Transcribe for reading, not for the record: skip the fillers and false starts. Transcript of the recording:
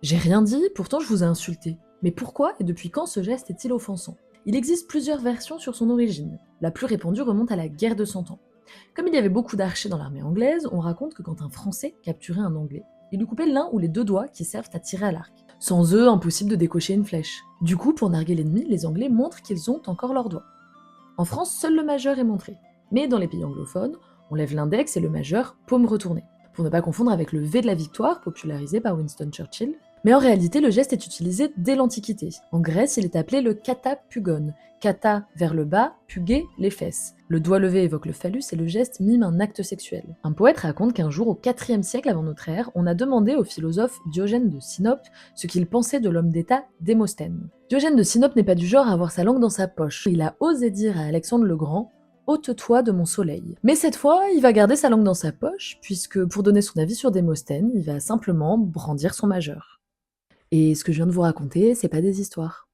J'ai rien dit, pourtant je vous ai insulté. Mais pourquoi et depuis quand ce geste est-il offensant? Il existe plusieurs versions sur son origine. La plus répandue remonte à la guerre de Cent Ans. Comme il y avait beaucoup d'archers dans l'armée anglaise, on raconte que quand un Français capturait un Anglais, il lui coupait l'un ou les deux doigts qui servent à tirer à l'arc. Sans eux, impossible de décocher une flèche. Du coup, pour narguer l'ennemi, les Anglais montrent qu'ils ont encore leurs doigts. En France, seul le majeur est montré. Mais dans les pays anglophones, on lève l'index et le majeur paume retournée, pour ne pas confondre avec le V de la victoire, popularisé par Winston Churchill. Mais en réalité, le geste est utilisé dès l'Antiquité. En Grèce, il est appelé le kata pugon. Kata vers le bas, pugé les fesses. Le doigt levé évoque le phallus et le geste mime un acte sexuel. Un poète raconte qu'un jour, au IVe siècle avant notre ère, on a demandé au philosophe Diogène de Sinope ce qu'il pensait de l'homme d'État Démosthène. Diogène de Sinope n'est pas du genre à avoir sa langue dans sa poche. Il a osé dire à Alexandre le Grand: ôte-toi de mon soleil. Mais cette fois, il va garder sa langue dans sa poche, puisque pour donner son avis sur Démosthène, il va simplement brandir son majeur. Et ce que je viens de vous raconter, c'est pas des histoires.